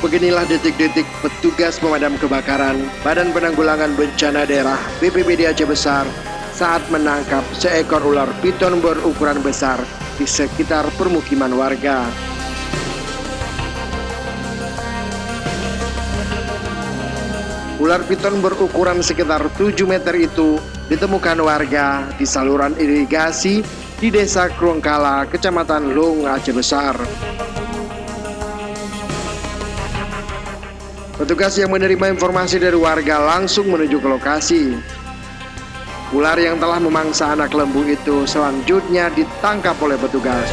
Beginilah detik-detik petugas pemadam kebakaran Badan Penanggulangan Bencana Daerah BPBD Aceh Besar saat menangkap seekor ular piton berukuran besar di sekitar permukiman warga. Ular piton berukuran sekitar 7 meter itu ditemukan warga di saluran irigasi di Desa Krongkala, Kecamatan Long, Aceh Besar. Petugas yang menerima informasi dari warga langsung menuju ke lokasi. Ular yang telah memangsa anak lembu itu selanjutnya ditangkap oleh petugas.